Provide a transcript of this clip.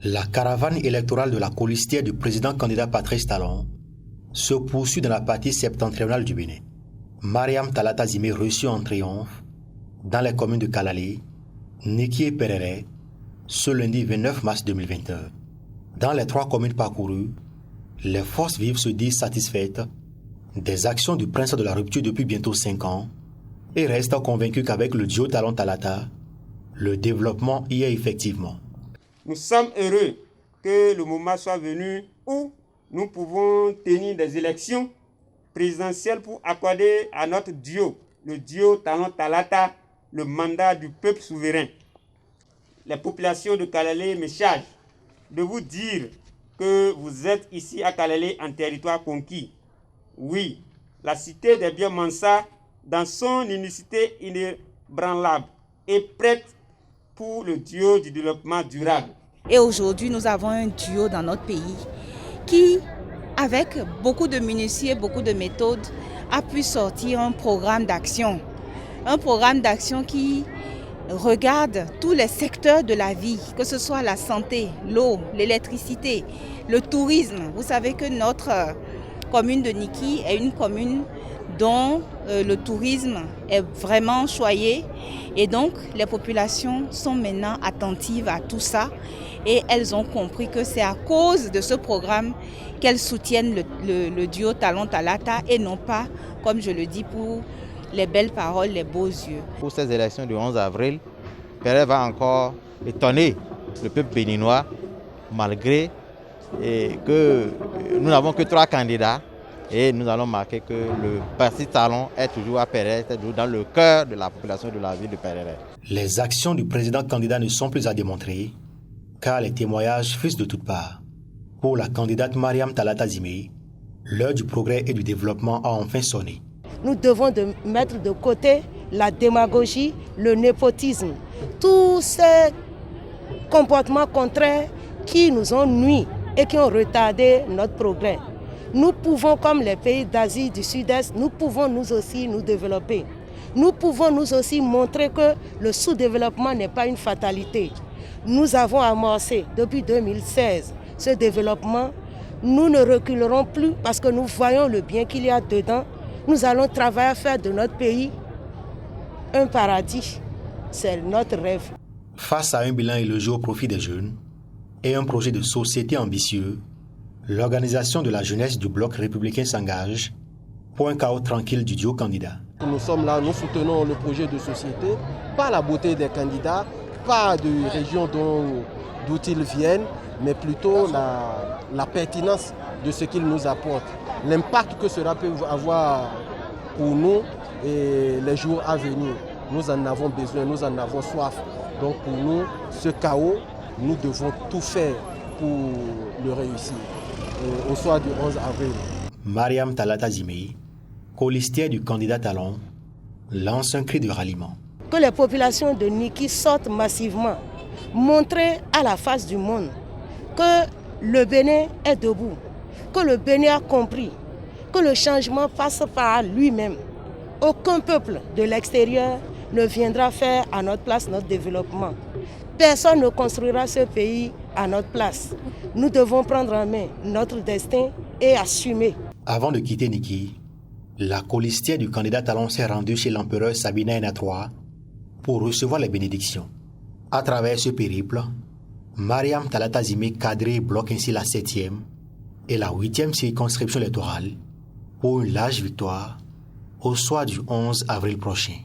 La caravane électorale de la colistière du président candidat Patrice Talon se poursuit dans la partie septentrionale du Bénin. Mariam Talata Zimé reçut en triomphe dans les communes de Kalalé, Niki et Perere ce lundi 29 mars 2021. Dans les 3 communes parcourues, les forces vives se disent satisfaites des actions du prince de la rupture depuis bientôt 5 ans et restent convaincus qu'avec le duo Talon-Talata, le développement y est effectivement. Nous sommes heureux que le moment soit venu où nous pouvons tenir des élections présidentielles pour accorder à notre duo, le duo Talon-Talata, le mandat du peuple souverain. Les populations de Kalalé me chargent de vous dire que vous êtes ici à Kalalé en territoire conquis. Oui, la cité des Biens-Mansa, dans son unicité inébranlable, est prête pour le duo du développement durable. Et aujourd'hui, nous avons un duo dans notre pays qui, avec beaucoup de minutie et beaucoup de méthodes, a pu sortir un programme d'action. Un programme d'action qui regarde tous les secteurs de la vie, que ce soit la santé, l'eau, l'électricité, le tourisme. Vous savez que notre commune de Niki est une commune dont le tourisme est vraiment choyé et donc les populations sont maintenant attentives à tout ça et elles ont compris que c'est à cause de ce programme qu'elles soutiennent le duo Talon-Talata et non pas, comme je le dis, pour les belles paroles, les beaux yeux. Pour ces élections du 11 avril, Perere va encore étonner le peuple béninois malgré que nous n'avons que 3 candidats. Et nous allons marquer que le parti Talon est toujours à Perere, est toujours dans le cœur de la population de la ville de Perere. Les actions du président candidat ne sont plus à démontrer, car les témoignages fusent de toutes parts. Pour la candidate Mariam Talata Zimé, l'heure du progrès et du développement a enfin sonné. Nous devons mettre de côté la démagogie, le népotisme, tous ces comportements contraires qui nous ont nui et qui ont retardé notre progrès. Nous pouvons, comme les pays d'Asie du Sud-Est, nous pouvons nous aussi nous développer. Nous pouvons nous aussi montrer que le sous-développement n'est pas une fatalité. Nous avons amorcé depuis 2016 ce développement. Nous ne reculerons plus parce que nous voyons le bien qu'il y a dedans. Nous allons travailler à faire de notre pays un paradis. C'est notre rêve. Face à un bilan élogé au profit des jeunes et un projet de société ambitieux, l'organisation de la jeunesse du bloc républicain s'engage pour un chaos tranquille du duo candidat. Nous sommes là, nous soutenons le projet de société, pas la beauté des candidats, pas de région d'où ils viennent, mais plutôt la pertinence de ce qu'ils nous apportent. L'impact que cela peut avoir pour nous et les jours à venir. Nous en avons besoin, nous en avons soif. Donc pour nous, ce chaos, nous devons tout faire pour le réussir. Au soir du 11 avril. Mariam Talata Zimé, colistière du candidat Talon, lance un cri de ralliement. Que les populations de Niki sortent massivement, montrer à la face du monde que le Bénin est debout, que le Bénin a compris, que le changement passe par lui-même. Aucun peuple de l'extérieur ne viendra faire à notre place notre développement. Personne ne construira ce pays à notre place. Nous devons prendre en main notre destin et assumer. Avant de quitter Niki, la colistière du candidat Talon s'est rendue chez l'empereur Sabina Enatroa pour recevoir les bénédictions. À travers ce périple, Mariam Talata Zimé cadré bloque ainsi la 7e et la 8e circonscription électorale pour une large victoire au soir du 11 avril prochain.